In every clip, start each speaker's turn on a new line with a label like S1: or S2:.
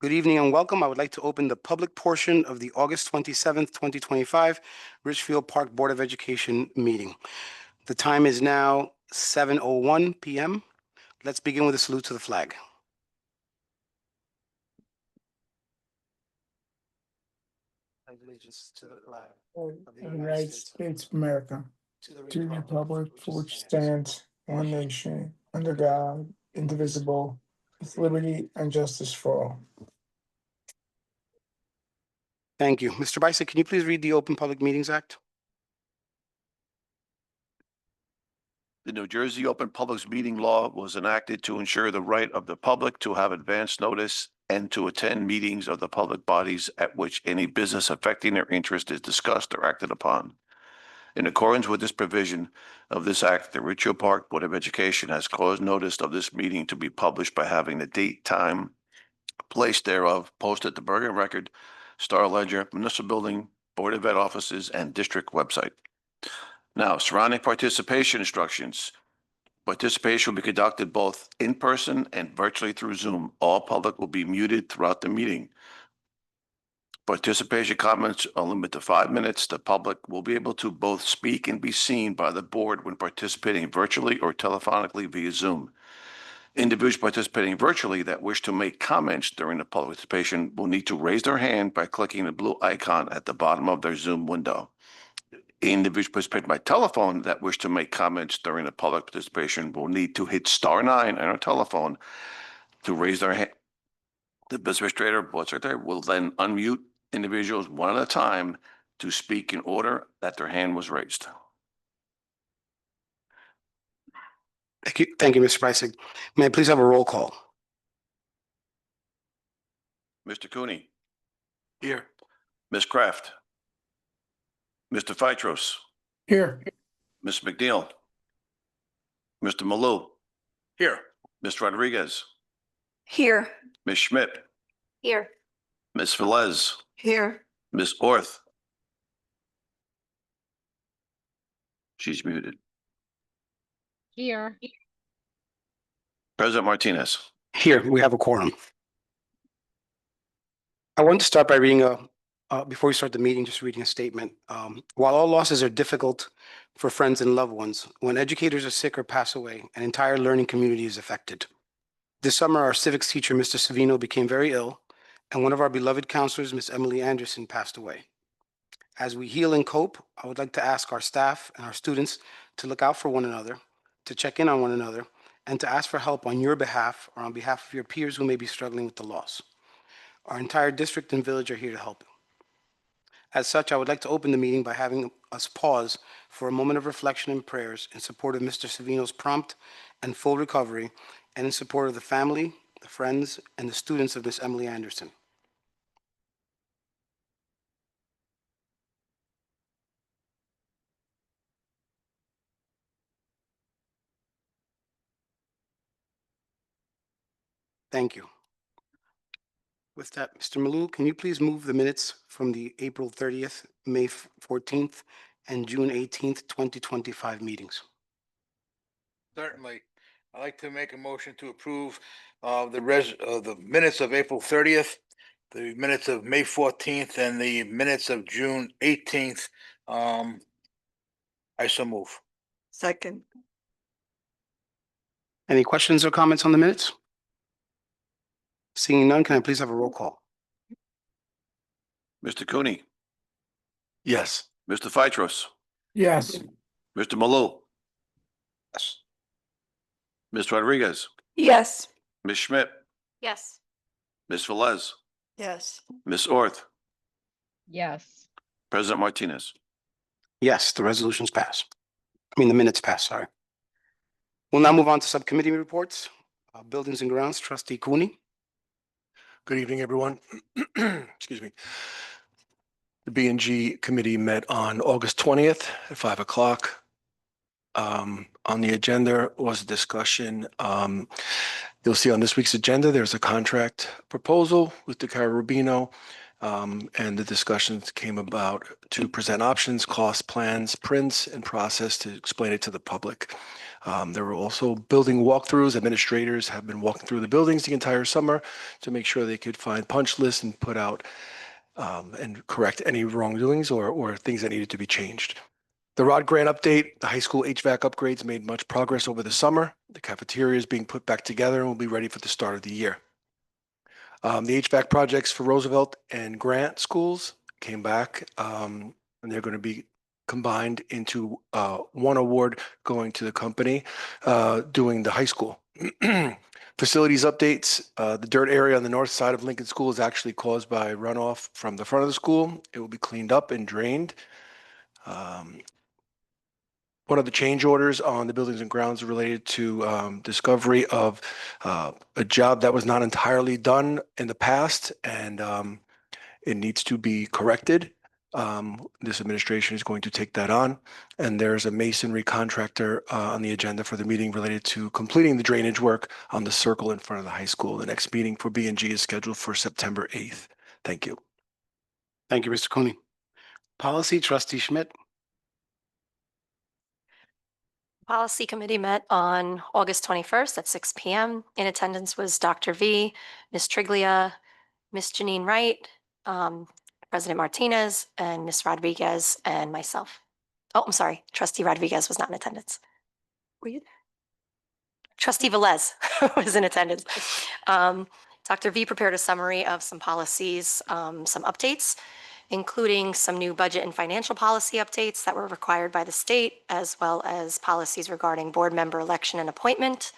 S1: Good evening and welcome. I would like to open the public portion of the August 27th, 2025 Richfield Park Board of Education meeting. The time is now 7:01 p.m. Let's begin with a salute to the flag. Allegiance to the flag
S2: of the United States of America, to the republic for which stands one nation, under God, indivisible, with liberty and justice for all.
S1: Thank you. Mr. Bicek, can you please read the Open Public Meetings Act?
S3: The New Jersey Open Public Meeting Law was enacted to ensure the right of the public to have advance notice and to attend meetings of the public bodies at which any business affecting their interest is discussed or acted upon. In accordance with this provision of this act, the Richfield Park Board of Education has caused notice of this meeting to be published by having the date, time, place thereof posted at the Bergen Record, Star Ledger, Municipal Building, Board of Ed offices, and district website. Now, surrounding participation instructions. Participation will be conducted both in person and virtually through Zoom. All public will be muted throughout the meeting. Participation comments are limited to 5 minutes. The public will be able to both speak and be seen by the board when participating virtually or telephonically via Zoom. Individuals participating virtually that wish to make comments during the public participation will need to raise their hand by clicking the blue icon at the bottom of their Zoom window. Individuals participating by telephone that wish to make comments during the public participation will need to hit *9 on their telephone to raise their hand. The business administrator, board secretary, will then unmute individuals one at a time to speak in order that their hand was raised.
S1: Thank you, Mr. Bicek. May I please have a roll call?
S3: Mr. Cooney.
S1: Here.
S3: Ms. Kraft. Mr. Fitros.
S2: Here.
S3: Ms. McNeil. Mr. Malou.
S1: Here.
S3: Ms. Rodriguez.
S4: Here.
S3: Ms. Schmidt.
S4: Here.
S3: Ms. Velez.
S4: Here.
S3: Ms. Orth. She's muted.
S4: Here.
S3: President Martinez.
S1: Here, we have a quorum. I want to start by reading before we start the meeting, just reading a statement. While all losses are difficult for friends and loved ones, when educators are sick or pass away, an entire learning community is affected. This summer, our civics teacher, Mr. Savino, became very ill, and one of our beloved counselors, Ms. Emily Anderson, passed away. As we heal and cope, I would like to ask our staff and our students to look out for one another, to check in on one another, and to ask for help on your behalf or on behalf of your peers who may be struggling with the loss. Our entire district and village are here to help. As such, I would like to open the meeting by having us pause for a moment of reflection and prayers in support of Mr. Savino's prompt and full recovery, and in support of the family, the friends, and the students of Ms. Emily Anderson. Thank you. With that, Mr. Malou, can you please move the minutes from the April 30th, May 14th, and June 18th, 2025 meetings?
S5: Certainly. I'd like to make a motion to approve the minutes of April 30th, the minutes of May 14th, and the minutes of June 18th. I so move.
S4: Second.
S1: Any questions or comments on the minutes? Seeing none, can I please have a roll call?
S3: Mr. Cooney.
S1: Yes.
S3: Mr. Fitros.
S2: Yes.
S3: Mr. Malou.
S1: Yes.
S3: Ms. Rodriguez.
S4: Yes.
S3: Ms. Schmidt.
S4: Yes.
S3: Ms. Velez.
S4: Yes.
S3: Ms. Orth.
S4: Yes.
S3: President Martinez.
S1: Yes, the resolutions pass. The minutes pass, sorry. We'll now move on to subcommittee reports. Buildings and Grounds, Trustee Cooney.
S6: Good evening, everyone. Excuse me. The B&G committee met on August 20th at 5 o'clock. On the agenda was a discussion. You'll see on this week's agenda, there's a contract proposal with DeCaro Rubino And the discussions came about to present options, cost plans, prints, and process to explain it to the public. There were also building walkthroughs. Administrators have been walking through the buildings the entire summer to make sure they could find punch lists and put out and correct any wrongdoings or things that needed to be changed. The Rod Grant update, the high school HVAC upgrades made much progress over the summer. The cafeteria is being put back together and will be ready for the start of the year. The HVAC projects for Roosevelt and Grant schools came back, and they're going to be combined into one award going to the company doing the high school. Facilities updates, the dirt area on the north side of Lincoln School is actually caused by runoff from the front of the school. It will be cleaned up and drained. One of the change orders on the buildings and grounds related to discovery of a job that was not entirely done in the past, and it needs to be corrected. This administration is going to take that on, and there's a masonry contractor on the agenda for the meeting related to completing the drainage work on the circle in front of the high school. The next meeting for B&G is scheduled for September 8th. Thank you.
S1: Thank you, Mr. Cooney. Policy, Trustee Schmidt.
S7: Policy Committee met on August 21st at 6 p.m. In attendance was Dr. V, Ms. Triglia, Ms. Janine Wright, President Martinez, and Ms. Rodriguez, and myself. Oh, I'm sorry, Trustee Rodriguez was not in attendance. Were you there? Trustee Velez was in attendance. Dr. V prepared a summary of some policies, some updates, including some new budget and financial policy updates that were required by the state, as well as policies regarding board member election and appointment,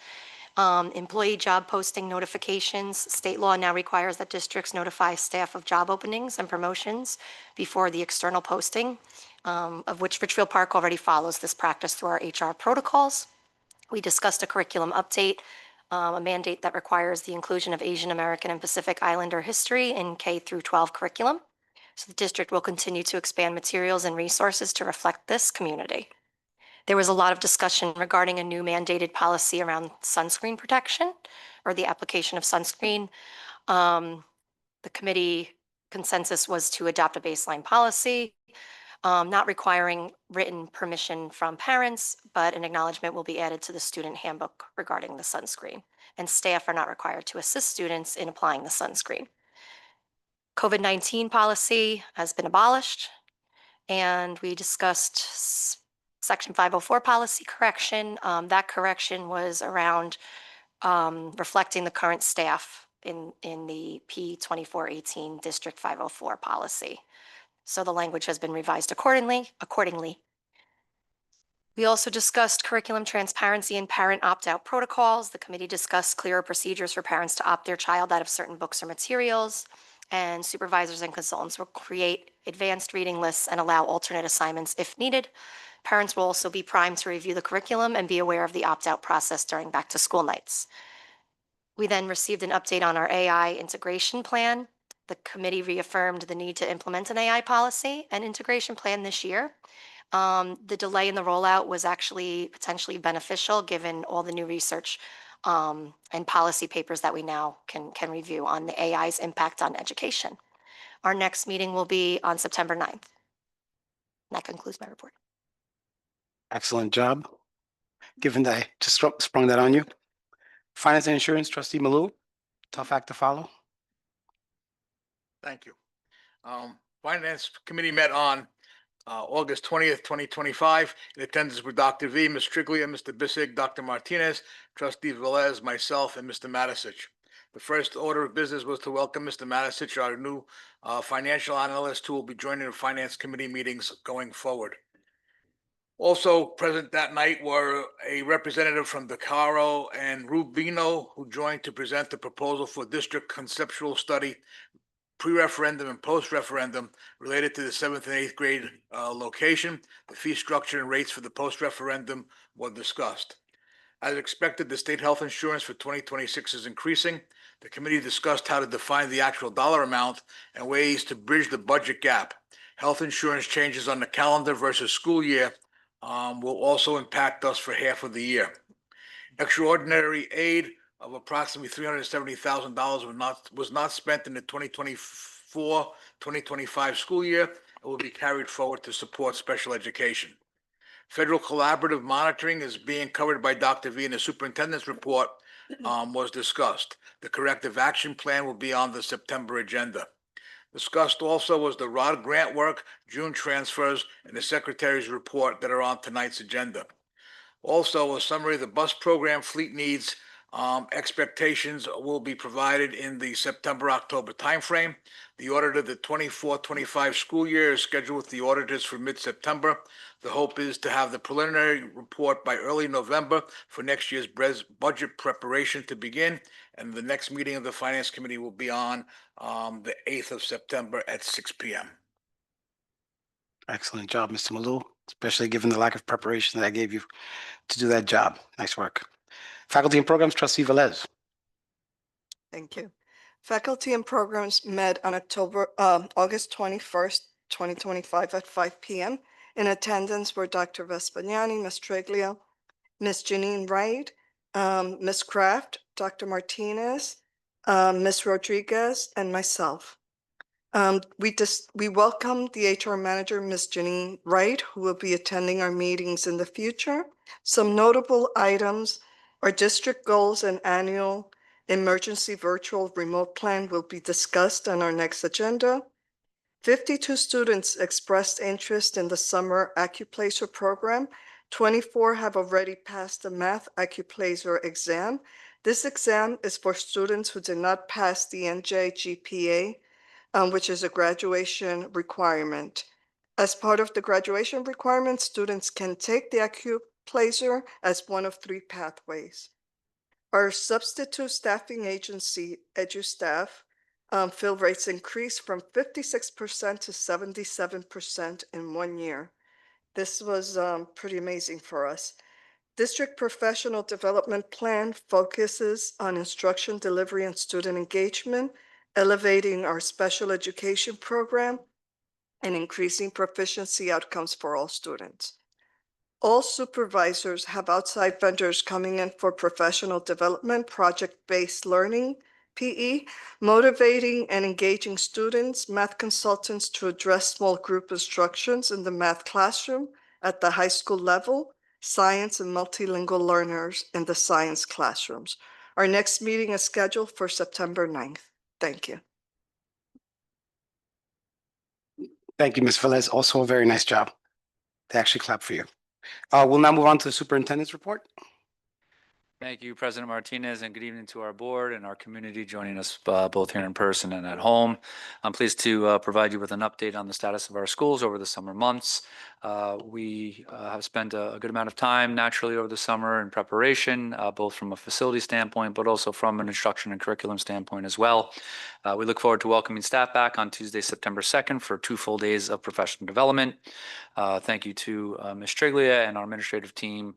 S7: employee job posting notifications. State law now requires that districts notify staff of job openings and promotions before the external posting, of which Richfield Park already follows this practice through our HR protocols. We discussed a curriculum update, a mandate that requires the inclusion of Asian American and Pacific Islander history in K through 12 curriculum. So the district will continue to expand materials and resources to reflect this community. There was a lot of discussion regarding a new mandated policy around sunscreen protection or the application of sunscreen. The committee consensus was to adopt a baseline policy, not requiring written permission from parents, but an acknowledgement will be added to the student handbook regarding the sunscreen. And staff are not required to assist students in applying the sunscreen. COVID-19 policy has been abolished, and we discussed Section 504 policy correction. That correction was around reflecting the current staff in the P2418 District 504 policy. So the language has been revised accordingly. We also discussed curriculum transparency and parent opt-out protocols. The committee discussed clearer procedures for parents to opt their child out of certain books or materials, and supervisors and consultants will create advanced reading lists and allow alternate assignments if needed. Parents will also be primed to review the curriculum and be aware of the opt-out process during back-to-school nights. We then received an update on our AI integration plan. The committee reaffirmed the need to implement an AI policy and integration plan this year. The delay in the rollout was actually potentially beneficial given all the new research and policy papers that we now can review on the AI's impact on education. Our next meeting will be on September 9th. That concludes my report.
S1: Excellent job. Given that I just sprung that on you. Finance and Insurance, Trustee Malou. Tough act to follow.
S5: Thank you. Finance Committee met on August 20th, 2025. In attendance were Dr. V, Ms. Triglia, Mr. Bissig, Dr. Martinez, Trustee Velez, myself, and Mr. Matisich. The first order of business was to welcome Mr. Matisich, our new financial analyst, who will be joining the Finance Committee meetings going forward. Also present that night were a representative from DeCaro and Rubino, who joined to present the proposal for district conceptual study, pre-referendum and post-referendum related to the 7th and 8th grade location. The fee structure and rates for the post-referendum were discussed. As expected, the state health insurance for 2026 is increasing. The committee discussed how to define the actual dollar amount and ways to bridge the budget gap. Health insurance changes on the calendar versus school year will also impact us for half of the year. Extraordinary aid of approximately $370,000 was not spent in the 2024 2024-2025 school year and will be carried forward to support special education. Federal collaborative monitoring is being covered by Dr. V, and the superintendent's report was discussed. The corrective action plan will be on the September agenda. Discussed also was the ROD grant work, June transfers, and the secretary's report that are on tonight's agenda. Also, a summary of the bus program fleet needs. Expectations will be provided in the September-October timeframe. The audit of the 24-25 school year is scheduled with the auditors for mid-September. The hope is to have the preliminary report by early November for next year's budget preparation to begin. And the next meeting of the Finance Committee will be on the 8th of September at 6 p.m.
S1: Excellent job, Mr. Malou, especially given the lack of preparation that I gave you to do that job. Nice work. Faculty and Programs Trustee Velez.
S8: Thank you. Faculty and Programs met on August 21st, 2025 at 5 p.m. In attendance were Dr. Vespignani, Ms. Triglia, Ms. Janine Wright, Ms. Kraft, Dr. Martinez, Ms. Rodriguez, and myself. We welcome the HR manager, Ms. Janine Wright, who will be attending our meetings in the future. Some notable items are district goals and annual emergency virtual remote plan will be discussed on our next agenda. 52 students expressed interest in the summer AccuPlacer program. 24 have already passed the math AccuPlacer exam. This exam is for students who did not pass the NJ GPA, which is a graduation requirement. As part of the graduation requirement, students can take the AccuPlacer as one of 3 pathways. Our substitute staffing agency, EduStaff, fill rates increased from 56% to 77% in 1 year. This was pretty amazing for us. District Professional Development Plan focuses on instruction delivery and student engagement, elevating our special education program, and increasing proficiency outcomes for all students. All supervisors have outside vendors coming in for professional development, project-based learning, PE, motivating and engaging students, math consultants to address small group instructions in the math classroom at the high school level, science and multilingual learners in the science classrooms. Our next meeting is scheduled for September 9th. Thank you.
S1: Thank you, Ms. Velez. Also a very nice job. They actually clap for you. We'll now move on to the superintendent's report.
S9: Thank you, President Martinez, and good evening to our board and our community joining us both here in person and at home. I'm pleased to provide you with an update on the status of our schools over the summer months. We have spent a good amount of time naturally over the summer in preparation, both from a facility standpoint, but also from an instruction and curriculum standpoint as well. We look forward to welcoming staff back on Tuesday, September 2nd for 2 full days of professional development. Thank you to Ms. Triglia and our administrative team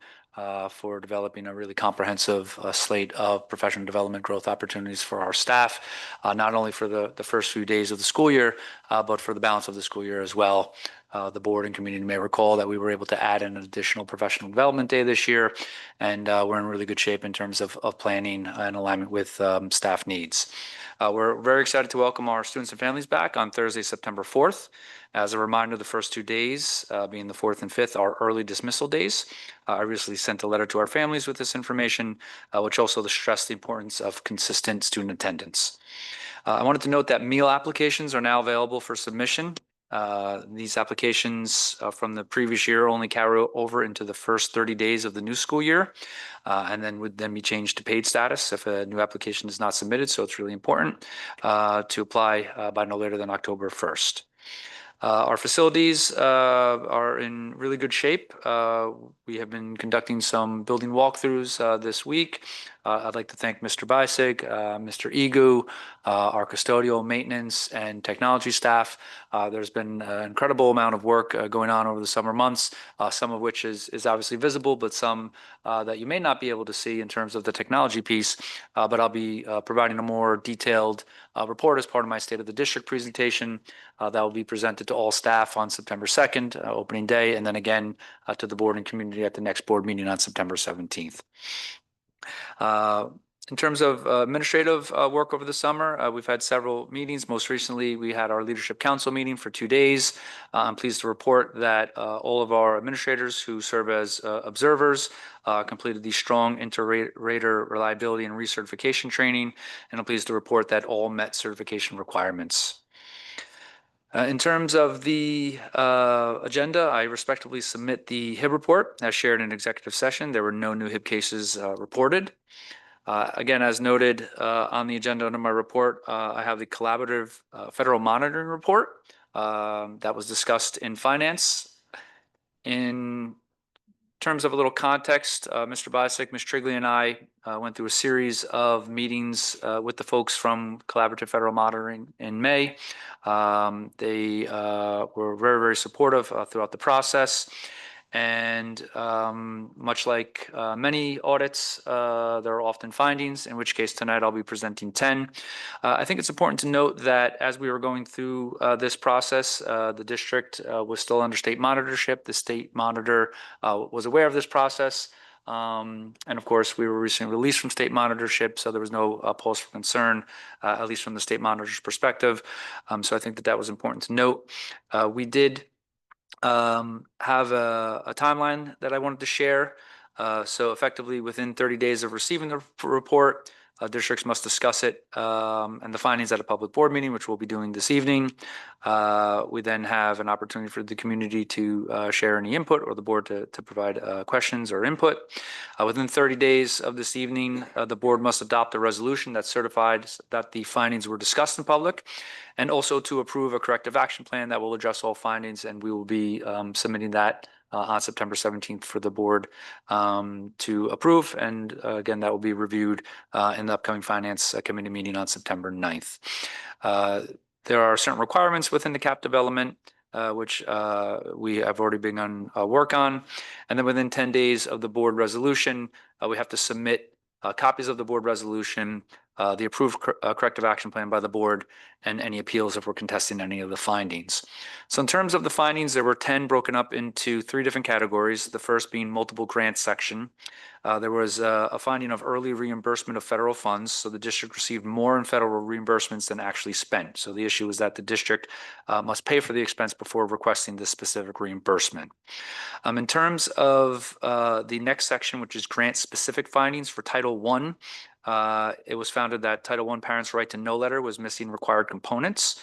S9: for developing a really comprehensive slate of professional development growth opportunities for our staff, not only for the first few days of the school year, but for the balance of the school year as well. The board and community may recall that we were able to add an additional professional development day this year, and we're in really good shape in terms of planning and alignment with staff needs. We're very excited to welcome our students and families back on Thursday, September 4th. As a reminder, the first 2 days, being the 4th and 5th, are early dismissal days. I recently sent a letter to our families with this information, which also stressed the importance of consistent student attendance. I wanted to note that meal applications are now available for submission. These applications from the previous year only carry over into the first 30 days of the new school year, and then would then be changed to paid status if a new application is not submitted. So it's really important to apply by no later than October 1st. Our facilities are in really good shape. We have been conducting some building walkthroughs this week. I'd like to thank Mr. Bisig, Mr. Igu, our custodial, maintenance, and technology staff. There's been an incredible amount of work going on over the summer months, some of which is obviously visible, but some that you may not be able to see in terms of the technology piece. But I'll be providing a more detailed report as part of my State of the District presentation that will be presented to all staff on September 2nd, opening day, and then again to the board and community at the next board meeting on September 17th. In terms of administrative work over the summer, we've had several meetings. Most recently, we had our Leadership Council meeting for 2 days. I'm pleased to report that all of our administrators who serve as observers completed the strong inter-rater reliability and recertification training, and I'm pleased to report that all met certification requirements. In terms of the agenda, I respectfully submit the HIB report as shared in executive session. There were no new HIB cases reported. Again, as noted on the agenda under my report, I have the collaborative federal monitoring report that was discussed in finance. In terms of a little context, Mr. Bisick, Ms. Trigley, and I went through a series of meetings with the folks from Collaborative Federal Monitoring in May. They were very, very supportive throughout the process. And much like many audits, there are often findings, in which case tonight I'll be presenting 10. I think it's important to note that as we were going through this process, the district was still under state monitorship. The state monitor was aware of this process. And of course, we were recently released from state monitorship, so there was no pause for concern, at least from the state monitor's perspective. So I think that that was important to note. We did have a timeline that I wanted to share. So effectively, within 30 days of receiving the report, districts must discuss it and the findings at a public board meeting, which we'll be doing this evening. We then have an opportunity for the community to share any input or the board to provide questions or input. Within 30 days of this evening, the board must adopt a resolution that certifies that the findings were discussed in public, and also to approve a corrective action plan that will address all findings, and we will be submitting that on September 17th for the board to approve. And again, that will be reviewed in the upcoming Finance Committee meeting on September 9th. There are certain requirements within the CAP development, which we have already begun work on. And then within 10 days of the board resolution, we have to submit copies of the board resolution, the approved corrective action plan by the board, and any appeals if we're contesting any of the findings. So in terms of the findings, there were 10 broken up into 3 different categories, the first being multiple grants section. There was a finding of early reimbursement of federal funds. So the district received more in federal reimbursements than actually spent. So the issue is that the district must pay for the expense before requesting this specific reimbursement. In terms of the next section, which is grant-specific findings for Title I, it was found that Title I Parents' Right to Know letter was missing required components.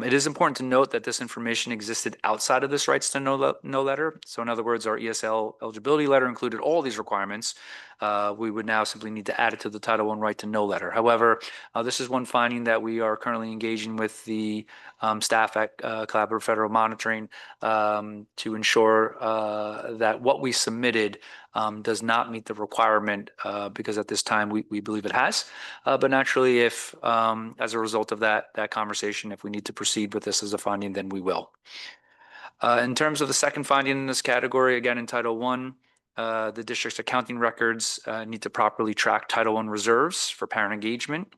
S9: It is important to note that this information existed outside of this Rights to Know letter. So in other words, our ESL eligibility letter included all these requirements. We would now simply need to add it to the Title I Right to Know letter. However, this is one finding that we are currently engaging with the staff at Collaborative Federal Monitoring to ensure that what we submitted does not meet the requirement because at this time we believe it has. But naturally, if as a result of that conversation, if we need to proceed with this as a finding, then we will. In terms of the second finding in this category, again in Title I, the district's accounting records need to properly track Title I reserves for parent engagement.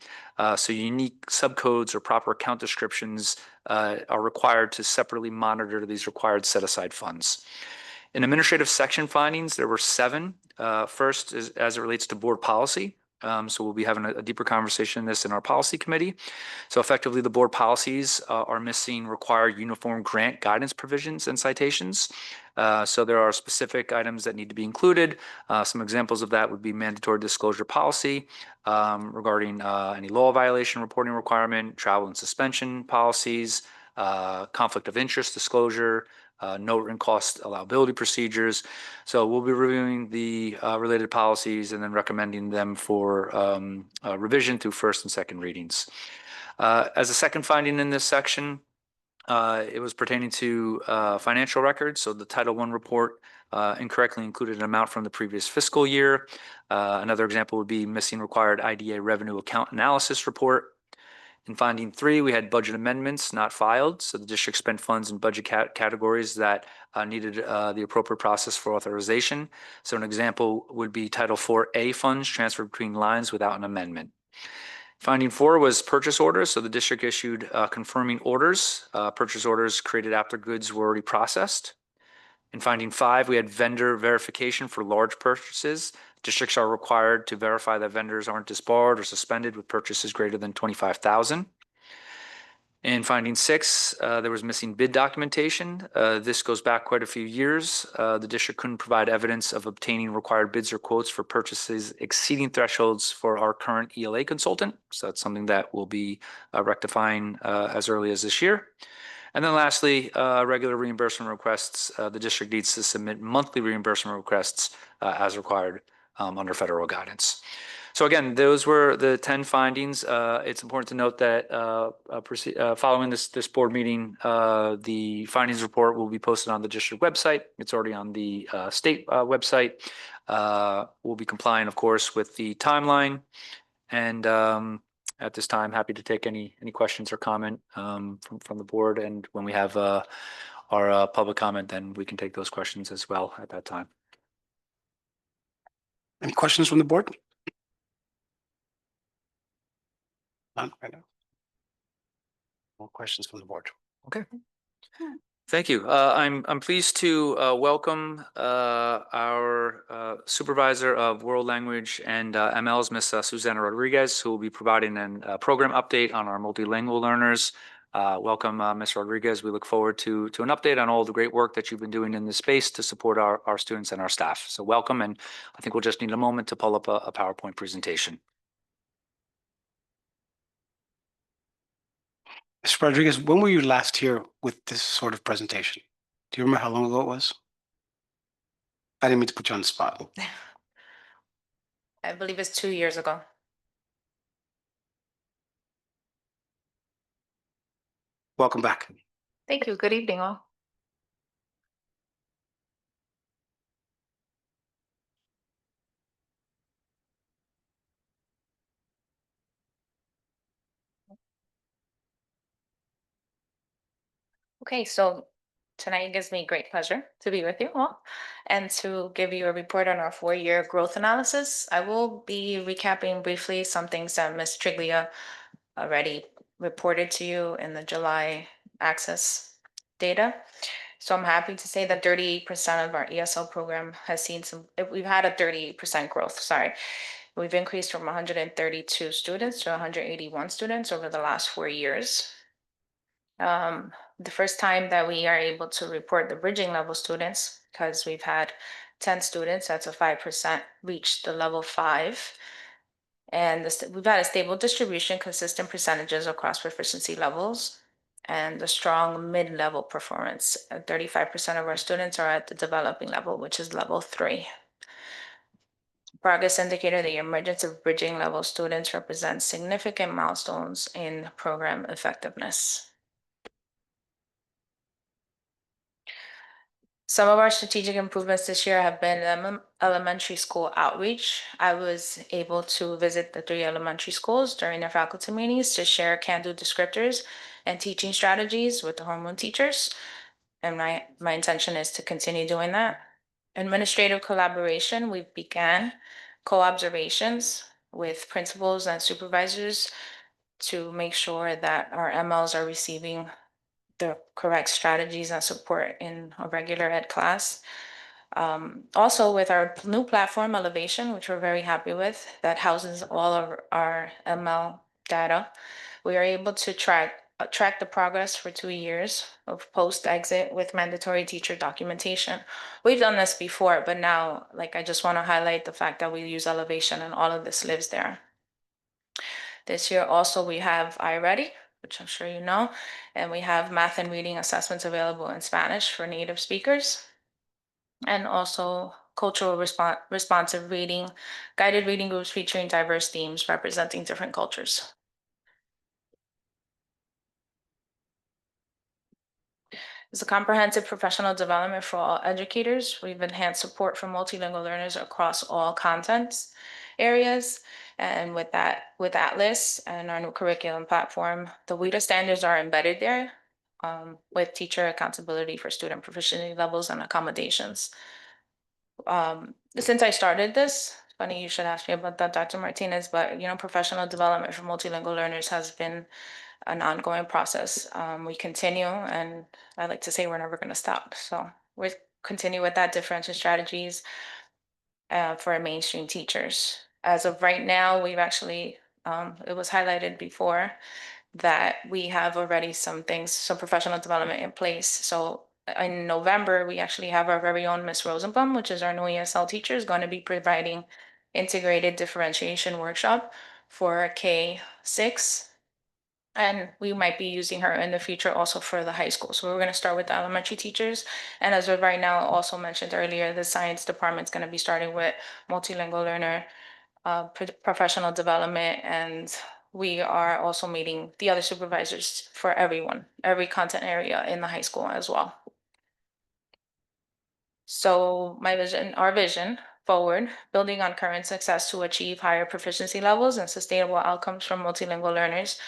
S9: So unique subcodes or proper account descriptions are required to separately monitor these required set-aside funds. In administrative section findings, there were 7. First is as it relates to board policy. So we'll be having a deeper conversation on this in our policy committee. So effectively, the board policies are missing required uniform grant guidance provisions and citations. So there are specific items that need to be included. Some examples of that would be mandatory disclosure policy regarding any law violation reporting requirement, travel and suspension policies, conflict of interest disclosure, note and cost allowability procedures. So we'll be reviewing the related policies and then recommending them for revision through first and second readings. As a second finding in this section, it was pertaining to financial records. So the Title I report incorrectly included an amount from the previous fiscal year. Another example would be missing required IDA revenue account analysis report. In finding 3, we had budget amendments not filed. So the district spent funds in budget categories that needed the appropriate process for authorization. So an example would be Title IV-A funds transferred between lines without an amendment. Finding 4 was purchase orders. So the district issued confirming orders. Purchase orders created after goods were already processed. In finding 5, we had vendor verification for large purchases. Districts are required to verify that vendors aren't disbarred or suspended with purchases greater than 25,000. In finding 6, there was missing bid documentation. This goes back quite a few years. The district couldn't provide evidence of obtaining required bids or quotes for purchases exceeding thresholds for our current ELA consultant. So that's something that we'll be rectifying as early as this year. And then lastly, regular reimbursement requests. The district needs to submit monthly reimbursement requests as required under federal guidance. So again, those were the 10 findings. It's important to note that following this board meeting, the findings report will be posted on the district website. It's already on the state website. We'll be complying, of course, with the timeline. And at this time, happy to take any questions or comment from the board. And when we have our public comment, then we can take those questions as well at that time.
S1: Any questions from the board? None right now. More questions from the board.
S9: Okay. Thank you. I'm pleased to welcome our supervisor of world language and MLs, Ms. Susana Rodriguez, who will be providing a program update on our multilingual learners. Welcome, Ms. Rodriguez. We look forward to an update on all the great work that you've been doing in this space to support our students and our staff. So welcome, and I think we'll just need a moment to pull up a PowerPoint presentation.
S1: Mr. Rodriguez, when were you last here with this sort of presentation? Do you remember how long ago it was? I didn't mean to put you on the spot.
S10: I believe it's 2 years ago.
S1: Welcome back.
S10: Thank you. Good evening, all. Okay, so tonight gives me great pleasure to be with you all and to give you a report on our 4-year growth analysis. I will be recapping briefly some things that Ms. Triglia already reported to you in the July access data. So I'm happy to say that 38% of our ESL program has seen we've had a 38% growth, sorry. We've increased from 132 students to 181 students over the last 4 years. The first time that we are able to report the bridging level students, because we've had 10 students, that's a 5%, reach the level 5. And we've had a stable distribution, consistent percentages across proficiency levels, and a strong mid-level performance. 35% of our students are at the developing level, which is level 3. Progress indicator, the emergence of bridging level students represents significant milestones in program effectiveness. Some of our strategic improvements this year have been elementary school outreach. I was able to visit the 3 elementary schools during their faculty meetings to share can-do descriptors and teaching strategies with the homeroom teachers. And my intention is to continue doing that. Administrative collaboration, we began co-observations with principals and supervisors to make sure that our MLs are receiving the correct strategies and support in a regular ed class. Also with our new platform, Elevation, which we're very happy with, that houses all of our ML data, we are able to track the progress for 2 years of post-exit with mandatory teacher documentation. We've done this before, but now, I just want to highlight the fact that we use Elevation and all of this lives there. This year also we have iReady, which I'm sure you know, and we have math and reading assessments available in Spanish for native speakers, and also cultural responsive reading, guided reading groups featuring diverse themes representing different cultures. It's a comprehensive professional development for all educators. We've enhanced support for multilingual learners across all content areas. And with Atlas and our new curriculum platform, the WIDA standards are embedded there with teacher accountability for student proficiency levels and accommodations. Since I started this, funny you should ask me about that, Dr. Martinez, but professional development for multilingual learners has been an ongoing process. We continue, and I like to say we're never going to stop. So we continue with that differential strategies. for mainstream teachers. As of right now, we've actually, it was highlighted before that we have already some things, some professional development in place. So in November, we actually have our very own Miss Rosenbaum, which is our new ESL teacher, is going to be providing integrated differentiation workshop for K-6. And we might be using her in the future also for the high school. So we're going to start with the elementary teachers. And as of right now, also mentioned earlier, the science department is going to be starting with multilingual learner, professional development, and we are also meeting the other supervisors for everyone, every content area in the high school as well. So my vision, our vision forward, building on current success to achieve higher proficiency levels and sustainable outcomes from multilingual learners.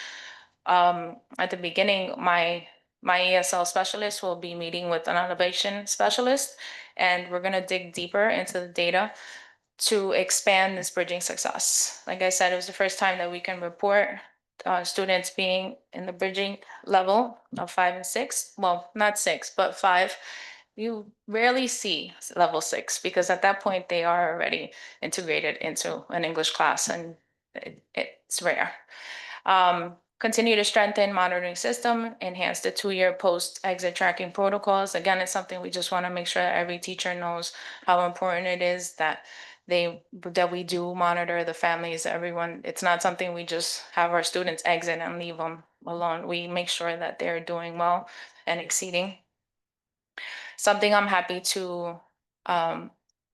S10: At the beginning, my ESL specialist will be meeting with an elevation specialist, and we're going to dig deeper into the data to expand this bridging success. Like I said, it was the first time that we can report students being in the bridging level of 5 and 6. Well, not 6, but 5. You rarely see level 6 because at that point they are already integrated into an English class, and it's rare. Continue to strengthen monitoring system, enhance the 2-year post-exit tracking protocols. Again, it's something we just want to make sure that every teacher knows how important it is that we do monitor the families, everyone. It's not something we just have our students exit and leave them alone. We make sure that they're doing well and exceeding. Something I'm happy to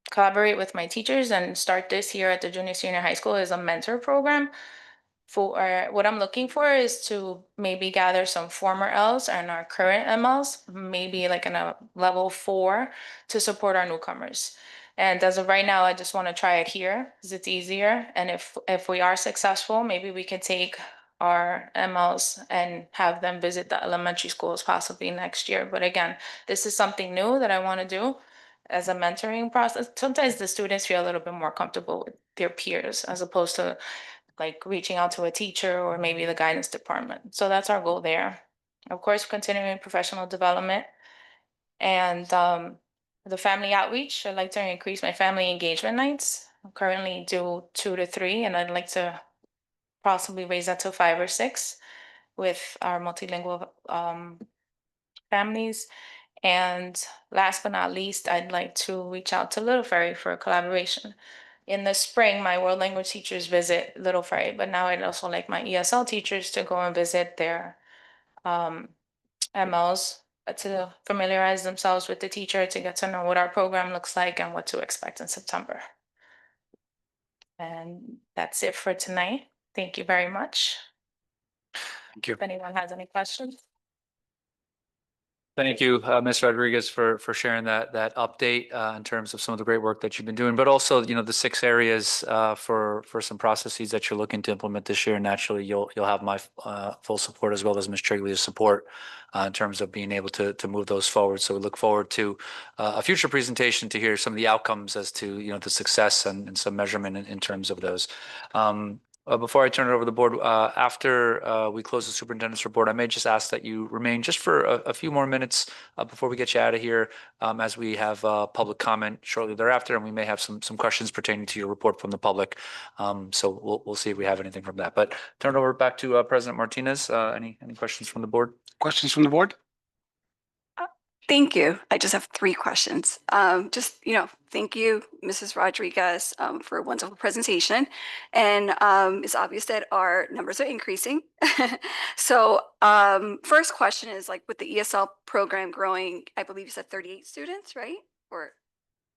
S10: collaborate with my teachers and start this year at the junior senior high school is a mentor program. For what I'm looking for is to maybe gather some former Ls and our current MLs, maybe like in a level 4 to support our newcomers. And as of right now, I just want to try it here because it's easier. And if we are successful, maybe we can take our MLs and have them visit the elementary schools possibly next year. But again, this is something new that I want to do as a mentoring process. Sometimes the students feel a little bit more comfortable with their peers as opposed to like reaching out to a teacher or maybe the guidance department. So that's our goal there. Of course, continuing professional development and the family outreach. I'd like to increase my family engagement nights. I currently do 2 to 3, and I'd like to possibly raise that to 5 or 6 with our multilingual families. And last but not least, I'd like to reach out to Little Ferry for a collaboration. In the spring, my world language teachers visit Little Ferry, but now I'd also like my ESL teachers to go and visit their MLs to familiarize themselves with the teacher, to get to know what our program looks like and what to expect in September. And that's it for tonight. Thank you very much.
S1: Thank you.
S10: If anyone has any questions.
S9: Thank you, Ms. Rodriguez, for sharing that update in terms of some of the great work that you've been doing, but also, you know, the 6 areas for some processes that you're looking to implement this year. Naturally, you'll have my full support as well as Ms. Triglia's support in terms of being able to move those forward. So we look forward to a future presentation to hear some of the outcomes as to, you know, the success and some measurement in terms of those. Before I turn it over to the board, after we close the superintendent's report, I may just ask that you remain just for a few more minutes before we get you out of here, as we have public comment shortly thereafter, and we may have some questions pertaining to your report from the public. So we'll see if we have anything from that. But turn it over back to President Martinez. Any questions from the board?
S1: Questions from the board?
S11: Thank you. I just have 3 questions. Thank you, Mrs. Rodriguez, for a wonderful presentation. And it's obvious that our numbers are increasing. So first question is, like, with the ESL program growing, I believe you said 38 students, right? Or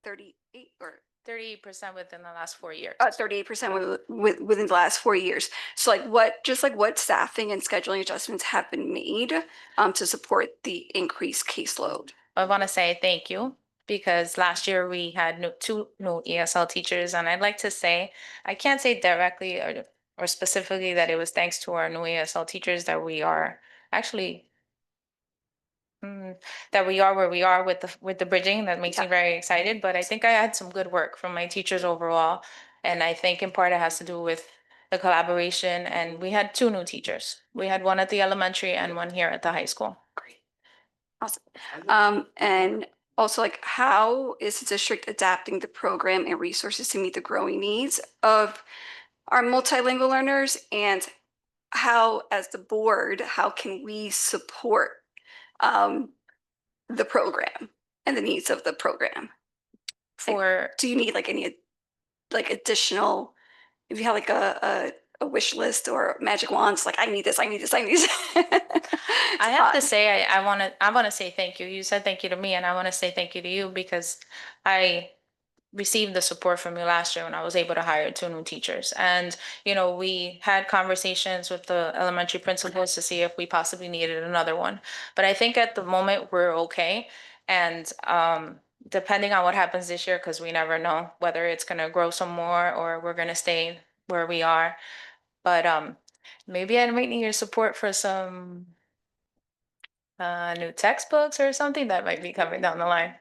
S11: 38 or
S10: 38% within the last 4 years.
S11: 38% within the last 4 years. So what staffing and scheduling adjustments have been made to support the increased caseload?
S10: I want to say thank you, because last year we had 2 new ESL teachers, and I'd like to say, I can't say directly or specifically that it was thanks to our new ESL teachers that we are actually that we are where we are with the bridging. That makes me very excited. But I think I had some good work from my teachers overall, and I think in part it has to do with the collaboration. And we had 2 new teachers. We had one at the elementary and one here at the high school.
S11: Great. Awesome. And Also, like, how is the district adapting the program and resources to meet the growing needs of our multilingual learners? And how, as the board, how can we support the program and the needs of the program?
S10: For
S11: Do you need like any like additional, if you have like a wish list or magic wands, like I need this, I need this, I need this.
S10: I have to say, I want to say thank you. You said thank you to me, and I want to say thank you to you because I received the support from you last year when I was able to hire 2 new teachers. And, we had conversations with the elementary principals to see if we possibly needed another one. But I think at the moment we're okay. And depending on what happens this year, because we never know whether it's going to grow some more or we're going to stay where we are. But maybe I might need your support for some new textbooks or something that might be coming down the line.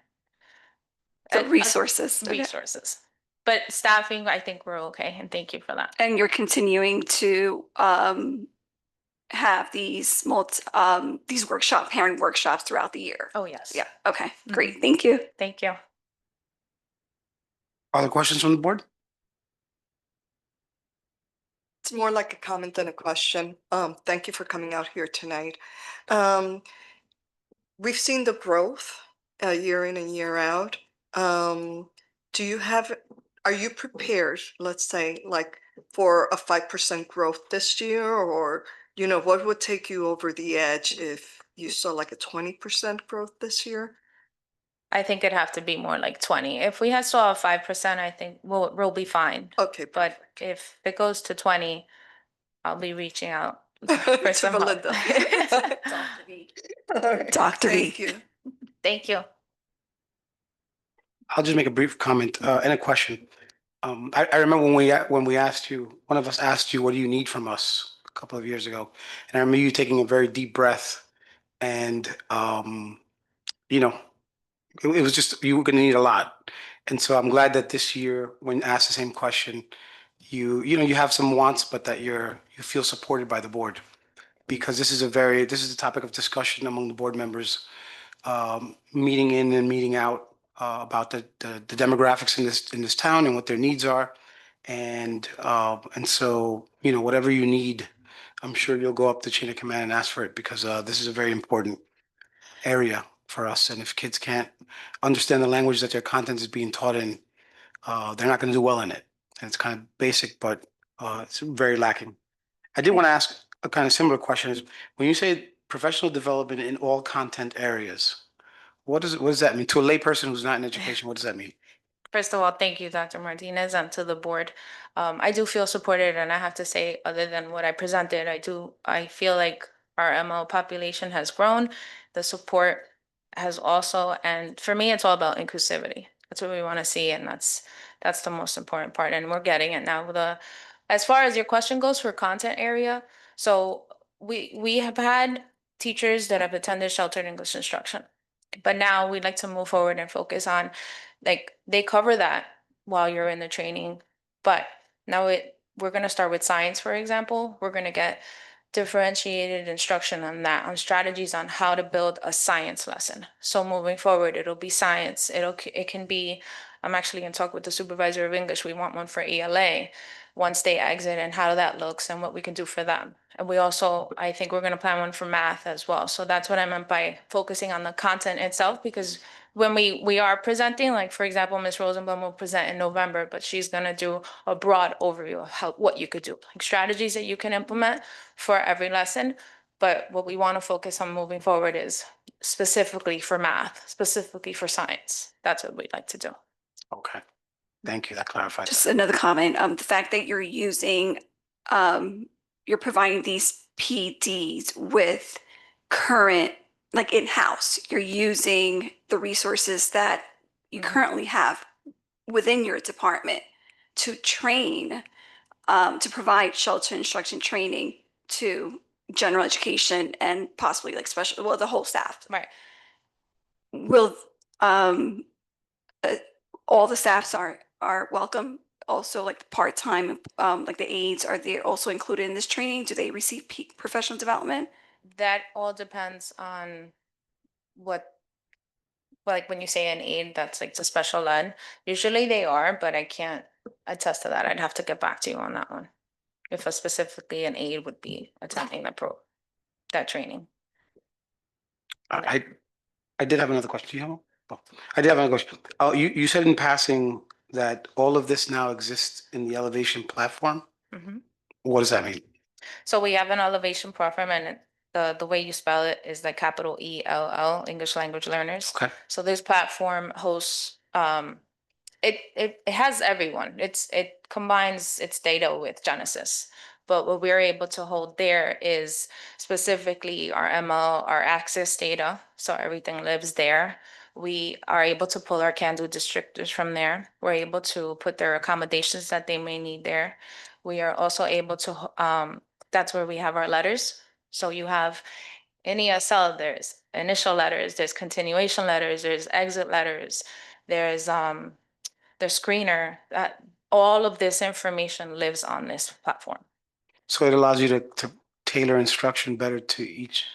S11: So resources. Okay.
S10: Resources. But staffing, I think we're okay, and thank you for that.
S11: And you're continuing to have these these parent workshops throughout the year.
S10: Oh, yes.
S11: Yeah. Okay. Great. Thank you.
S10: Thank you.
S1: Other questions from the board?
S8: It's more like a comment than a question. Thank you for coming out here tonight. We've seen the growth year in and year out. Are you prepared, let's say, like for a 5% growth this year, or, what would take you over the edge if you saw like a 20% growth this year?
S10: I think it'd have to be more like 20. If we had still have 5%, I think we'll be fine.
S8: Okay,
S10: But
S8: perfect.
S10: if it goes to 20, I'll be reaching out for
S8: To
S10: some help.
S8: Belinda.
S11: Dr. V.
S8: Thank you.
S10: Thank you.
S1: I'll just make a brief comment and a question. I remember when we asked you, one of us asked you, what do you need from us a couple of years ago? And I remember you taking a very deep breath and, it was just, you were going to need a lot. And so I'm glad that this year, when asked the same question, you have some wants, but that you feel supported by the board. Because this is the topic of discussion among the board members, meeting in and meeting out about the demographics in this town and what their needs are. And so, whatever you need, I'm sure you'll go up the chain of command and ask for it because this is a very important area for us. And if kids can't understand the language that their content is being taught in, they're not going to do well in it. And it's kind of basic, but it's very lacking. I did want to ask a kind of similar question is when you say professional development in all content areas, what does that mean? To a layperson who's not in education, what does that mean?
S10: First of all, thank you, Dr. Martinez, and to the board. I do feel supported, and I have to say, other than what I presented, I feel like our ML population has grown. The support has also, and for me, it's all about inclusivity. That's what we want to see, and that's the most important part, and we're getting it now. As far as your question goes for content area, so we have had teachers that have attended sheltered English instruction, but now we'd like to move forward and focus on, like, they cover that while you're in the training, but now we're going to start with science, for example. We're going to get differentiated instruction on that, on strategies on how to build a science lesson. So moving forward, it'll be science. It can be, I'm actually going to talk with the supervisor of English. We want one for ELA once they exit and how that looks and what we can do for them. And we also, I think we're going to plan one for math as well. So that's what I meant by focusing on the content itself, because when we are presenting, like, for example, Ms. Rosenblum will present in November, but she's going to do a broad overview of what you could do, like strategies that you can implement for every lesson. But what we want to focus on moving forward is specifically for math, specifically for science. That's what we'd like to do.
S1: Okay. Thank you. That clarifies
S11: Just
S1: that.
S11: another comment. The fact that you're providing these PDs with current, like in-house, you're using the resources that you currently have within your department to train, to provide shelter instruction training to general education and possibly like the whole staff.
S10: Right.
S11: Will, all the staffs are welcome? Also, like the part-time, like the aides, are they also included in this training? Do they receive professional development?
S10: That all depends on what like when you say an aide, that's like the special ed. Usually they are, but I can't attest to that. I'd have to get back to you on that one. If a specifically an aide would be attending that training.
S1: I did have another question. Do you have one? Oh, I did have another question. Oh, you said in passing that all of this now exists in the Elevation platform.
S10: Mhm.
S1: What does that mean?
S10: So we have an elevation platform, and the way you spell it is like capital ELL, English language learners.
S1: Okay.
S10: So this platform hosts it has everyone. It combines its data with Genesis. But what we're able to hold there is specifically our ML, our access data. So everything lives there. We are able to pull our Can-Do descriptors from there. We're able to put their accommodations that they may need there. We are also able to, that's where we have our letters. So you have in ESL, there's initial letters, there's continuation letters, there's exit letters, there's the screener, that all of this information lives on this platform.
S1: So it allows you to tailor instruction better to each.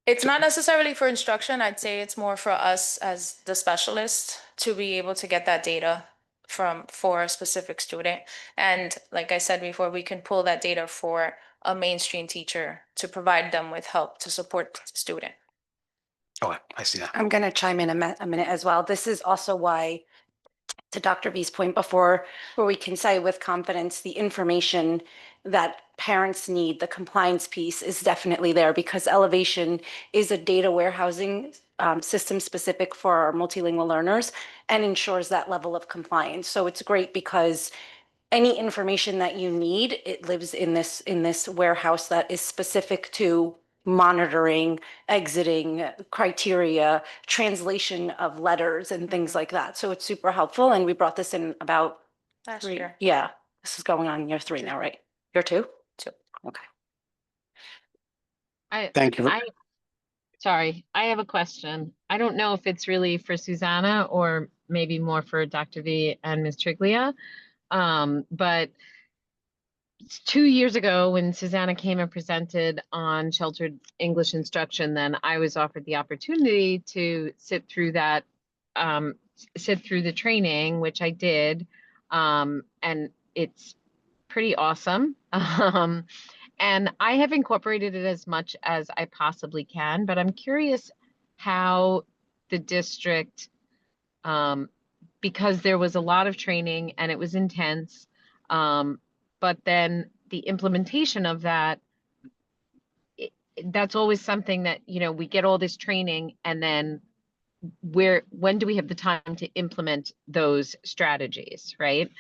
S10: It's not necessarily for instruction. I'd say it's more for us as the specialist to be able to get that data for a specific student. And like I said before, we can pull that data for a mainstream teacher to provide them with help to support the student.
S1: Oh, I see that.
S11: I'm going to chime in a minute as well. This is also why, to Dr. V's point before, where we can say with confidence, the information that parents need, the compliance piece is definitely there, because Elevation is a data warehousing system specific for our multilingual learners and ensures that level of compliance. So it's great because any information that you need, it lives in this warehouse that is specific to monitoring, exiting criteria, translation of letters and things like that. So it's super helpful. And we brought this in about
S10: Last
S11: three.
S10: year.
S11: Yeah, this is going on year 3 now, right? Year 2?
S10: 2.
S11: Okay.
S1: Thank you.
S4: Sorry, I have a question. I don't know if it's really for Susanna or maybe more for Dr. V and Ms. Triglia. But 2 years ago, when Susanna came and presented on sheltered English instruction, then I was offered the opportunity to sit through that, sit through the training, which I did. And it's pretty awesome. And I have incorporated it as much as I possibly can, but I'm curious how the district, because there was a lot of training and it was intense, but then the implementation of that, that's always something that, we get all this training and then when do we have the time to implement those strategies, right?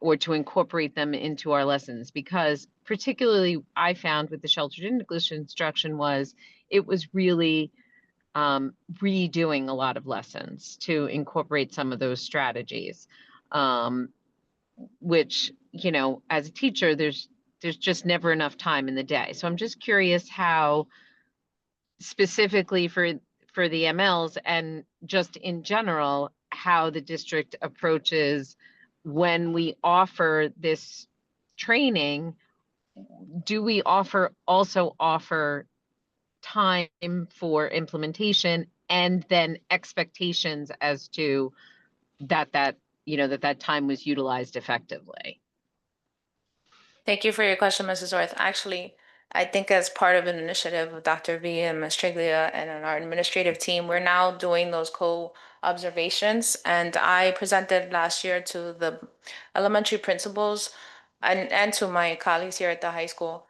S4: Or to incorporate them into our lessons, because particularly I found with the sheltered English instruction was it was really redoing a lot of lessons to incorporate some of those strategies, which, as a teacher, there's just never enough time in the day. So I'm just curious how specifically for the MLs and just in general, how the district approaches when we offer this training. Do we also offer time for implementation and then expectations as to that time was utilized effectively?
S10: Thank you for your question, Mrs. Orth. Actually, I think as part of an initiative of Dr. V and Ms. Triglia and our administrative team, we're now doing those co-observations. And I presented last year to the elementary principals and to my colleagues here at the high school,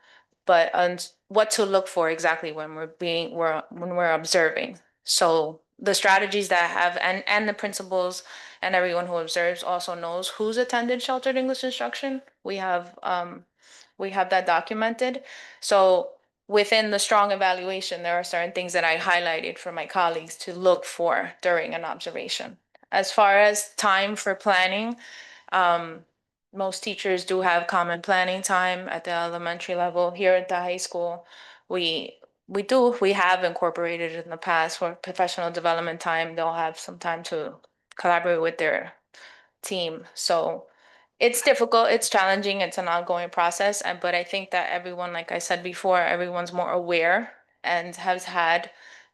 S10: but on what to look for exactly when we're observing. So the strategies that have, and the principals and everyone who observes also knows who's attended sheltered English instruction. We have that documented. So within the strong evaluation, there are certain things that I highlighted for my colleagues to look for during an observation. As far as time for planning, most teachers do have common planning time at the elementary level. Here at the high school, we have incorporated in the past for professional development time. They'll have some time to collaborate with their team. So it's difficult, it's challenging, it's an ongoing process. But I think that everyone, like I said before, everyone's more aware and has had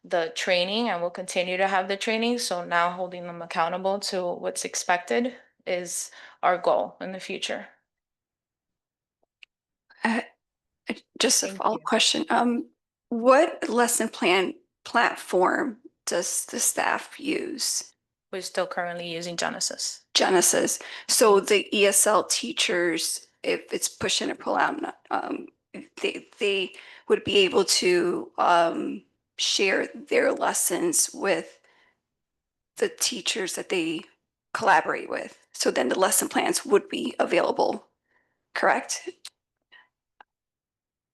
S10: the training and will continue to have the training. So now holding them accountable to what's expected is our goal in the future.
S11: Just a
S10: Thank
S11: follow-up
S10: you.
S11: question. What lesson plan platform does the staff use?
S10: We're still currently using Genesis.
S11: Genesis. So the ESL teachers, if it's push in or pull out, they would be able to share their lessons with the teachers that they collaborate with. So then the lesson plans would be available, correct?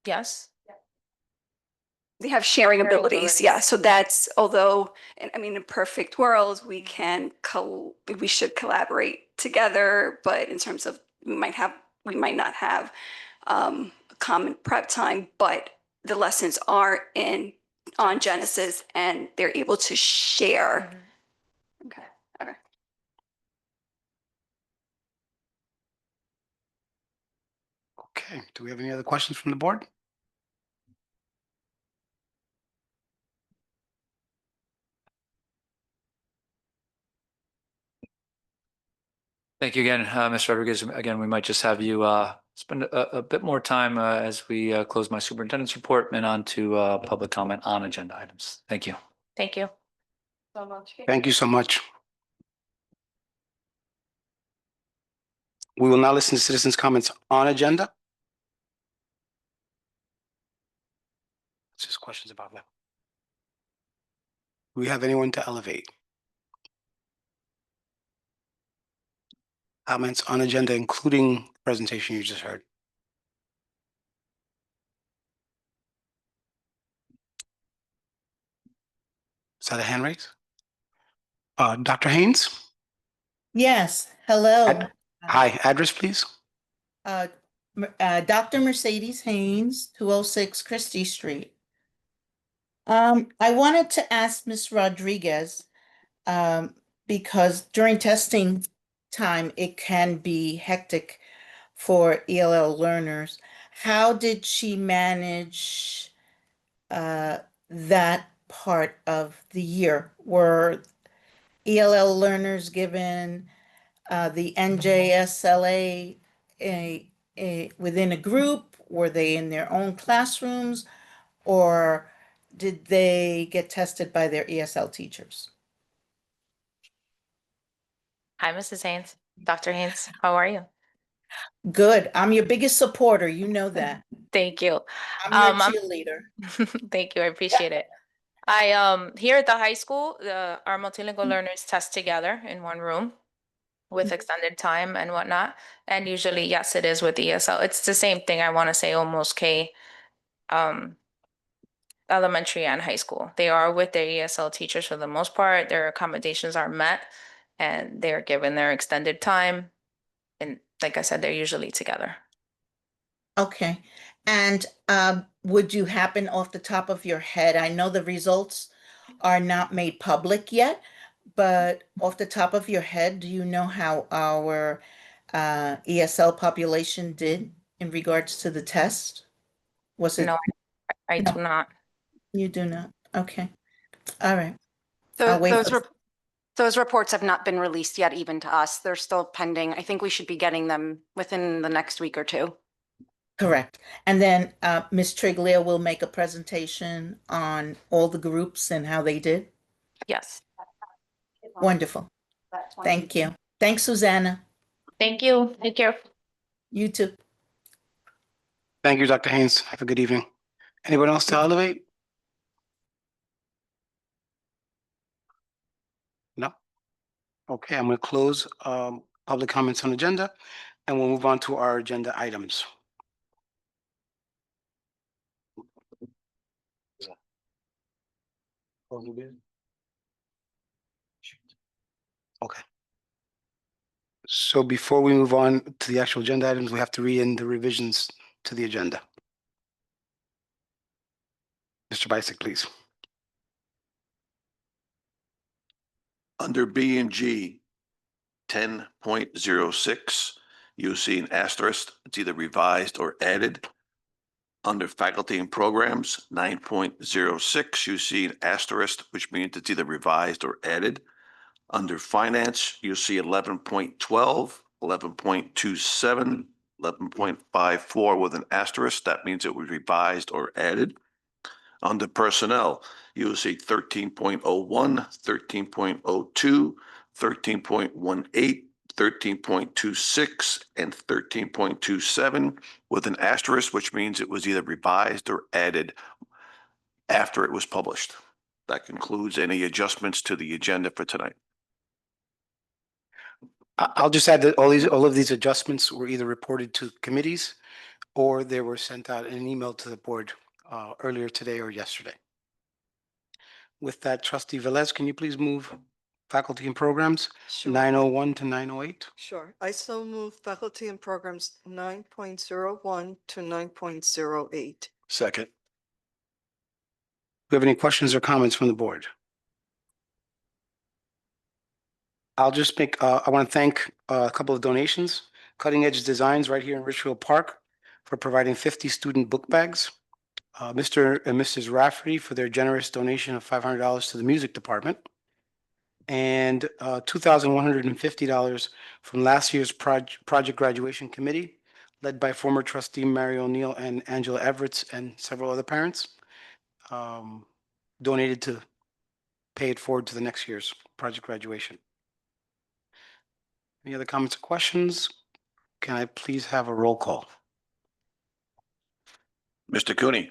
S10: Yes.
S11: They have sharing
S10: Sharing
S11: abilities, yeah.
S10: abilities.
S11: So that's, although, I mean, in a perfect world, we should collaborate together, but in terms of, we might not have a common prep time, but the lessons are on Genesis and they're able to share.
S10: Mhm.
S11: Okay, okay.
S1: Okay, do we have any other questions from the board?
S9: Thank you again, Ms. Rodriguez. Again, we might just have you spend a bit more time as we close my superintendent's report and on to public comment on agenda items. Thank you.
S10: Thank you.
S11: So much.
S1: Thank you so much. We will now listen to citizens' comments on agenda. It's just questions about that. Do we have anyone to elevate? Comments on agenda, including the presentation you just heard. Is that a hand raise? Dr. Haynes?
S12: Yes, hello.
S1: Hi, address, please.
S12: Dr. Mercedes Haynes, 206 Christie Street. I wanted to ask Ms. Rodriguez, because during testing time, it can be hectic for ELL learners. How did she manage that part of the year? Were ELL learners given the NJSLA within a group? Were they in their own classrooms? Or did they get tested by their ESL teachers?
S10: Hi, Mrs. Haynes. Dr. Haynes, how are you?
S12: Good. I'm your biggest supporter. You know that.
S10: Thank you.
S12: I'm your
S10: I'm
S12: cheerleader.
S10: Thank you. I appreciate it. I here at the high school, our multilingual learners test together in one room with extended time and whatnot. And usually, yes, it is with ESL. It's the same thing. I want to say almost K, elementary and high school. They are with their ESL teachers for the most part. Their accommodations are met and they're given their extended time. And like I said, they're usually together.
S12: Okay. And would you happen off the top of your head, I know the results are not made public yet, but off the top of your head, do you know how our ESL population did in regards to the test? Was it?
S10: No, I do not.
S12: You do not? Okay. All right.
S13: Those,
S12: I'll wait
S13: those,
S12: for-
S13: rep- those reports have not been released yet, even to us. They're still pending. I think we should be getting them within the next week or two.
S12: Correct. And then Ms. Triglia will make a presentation on all the groups and how they did.
S10: Yes.
S12: Wonderful. Thank you. Thanks, Susanna.
S10: Thank you. Take care.
S12: You too.
S1: Thank you, Dr. Haynes. Have a good evening. Anyone else to elevate? No? Okay, I'm going to close public comments on agenda and we'll move on to our agenda items. Okay. So before we move on to the actual agenda items, we have to read in the revisions to the agenda. Mr. Bisick, please.
S3: Under B and G 10.06, you see an asterisk. It's either revised or added. Under faculty and programs, 9.06, you see an asterisk, which means it's either revised or added. Under finance, you see 11.12, 11.27, 11.54 with an asterisk. That means it was revised or added. Under personnel, you will see 13.01, 13.02, 13.18, 13.26, and 13.27 with an asterisk, which means it was either revised or added after it was published. That concludes any adjustments to the agenda for tonight.
S1: I'll just add that all of these adjustments were either reported to committees or they were sent out in an email to the board earlier today or yesterday. With that, Trustee Velez, can you please move faculty and programs
S8: Sure.
S1: 901 to 908?
S8: Sure. I so move faculty and programs 9.01 to 9.08.
S6: Second.
S1: Do you have any questions or comments from the board? I'll just make, I want to thank a couple of donations, Cutting Edge Designs right here in Richfield Park for providing 50 student book bags. Mr. and Mrs. Rafferty for their generous donation of $500 to the music department. And $2,150 from last year's project graduation committee, led by former trustee Mary O'Neill and Angela Everett and several other parents, donated to pay it forward to the next year's project graduation. Any other comments or questions? Can I please have a roll call?
S3: Mr. Cooney,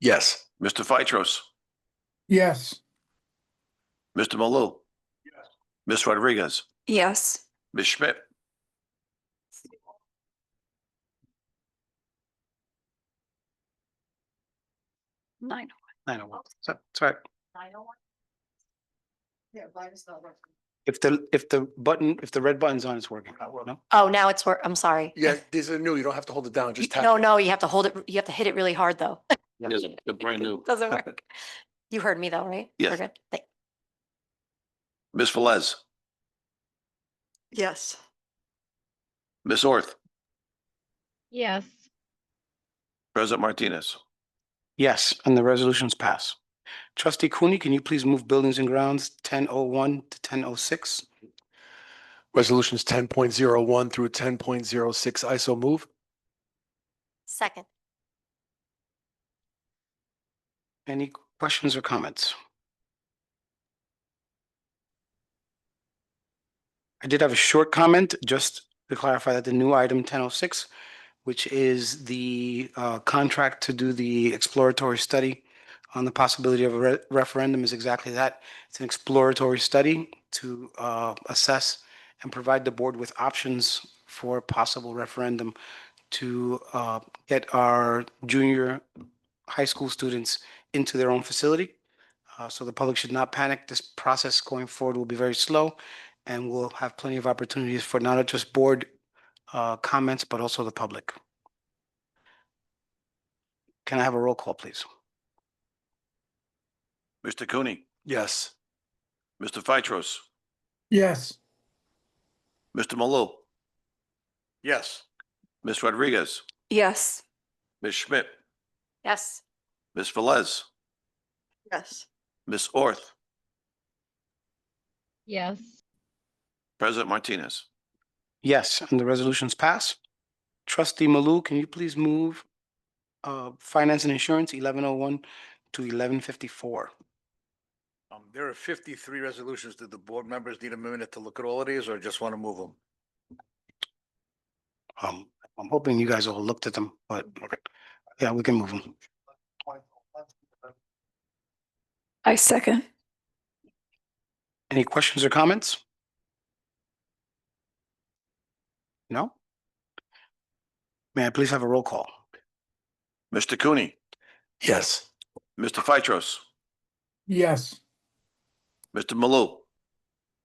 S6: Yes.
S3: Mr. Phytros,
S2: Yes.
S3: Mr. Malou. Yes. Ms. Rodriguez,
S11: Yes.
S3: Ms. Schmidt,
S11: Nine.
S1: 901. Sorry.
S8: Yeah, mine is not working.
S1: If the red button's on, it's working. No?
S7: Oh, now it's I'm sorry.
S6: Yeah, these are new. You don't have to hold it down. Just tap.
S7: No, you have to hold it. You have to hit it really hard though.
S3: yes, they're brand new.
S7: Doesn't work. You heard me though, right?
S3: Yes.
S7: We're good.
S3: Ms. Velez,
S8: Yes.
S3: Ms. Orth,
S4: Yes.
S3: President Martinez.
S1: Yes, and the resolutions pass. Trustee Cooney, can you please move buildings and grounds 1001 to 1006?
S6: Resolutions 10.01 through 10.06. I so move.
S7: Second.
S1: Any questions or comments? I did have a short comment, just to clarify that the new item 1006, which is the contract to do the exploratory study on the possibility of a referendum, is exactly that. It's an exploratory study to assess and provide the board with options for a possible referendum to get our junior high school students into their own facility. So the public should not panic. This process going forward will be very slow, and we'll have plenty of opportunities for not just board comments, but also the public. Can I have a roll call, please?
S3: Mr. Cooney,
S6: Yes.
S3: Mr. Phytros,
S2: Yes.
S3: Mr. Malou,
S5: Yes.
S3: Ms. Rodriguez,
S11: Yes.
S3: Ms. Schmidt,
S7: Yes.
S3: Ms. Velez,
S8: Yes.
S3: Ms. Orth,
S4: Yes.
S3: President Martinez.
S1: Yes, and the resolutions pass. Trustee Malou, can you please move finance and insurance 1101 to 1154?
S5: There are 53 resolutions. Did the board members need a minute to look at all of these or just want to move them?
S1: I'm hoping you guys all looked at them, but yeah, we can move them.
S11: I second.
S1: Any questions or comments? No? May I please have a roll call?
S3: Mr. Cooney,
S6: Yes.
S3: Mr. Phytros,
S2: Yes.
S3: Mr. Malou,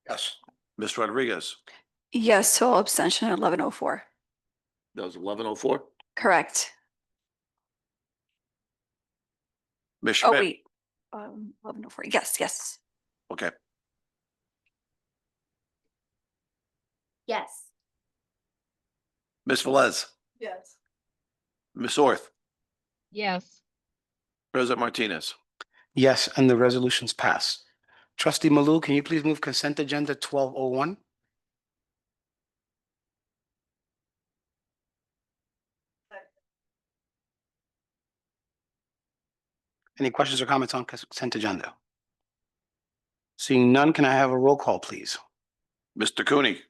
S5: Yes.
S3: Ms. Rodriguez.
S11: Yes, so abstention 1104.
S3: That was 1104.
S11: Correct.
S3: Ms.
S11: Oh,
S3: Schmidt.
S11: wait. 1104. Yes, yes.
S3: Okay.
S7: Yes.
S3: Ms. Velez,
S8: Yes.
S3: Ms. Orth,
S4: Yes.
S3: President Martinez.
S1: Yes, and the resolutions pass. Trustee Malou, can you please move consent agenda 1201? Any questions or comments on consent agenda? Seeing none, can I have a roll call, please?
S3: Mr. Cooney,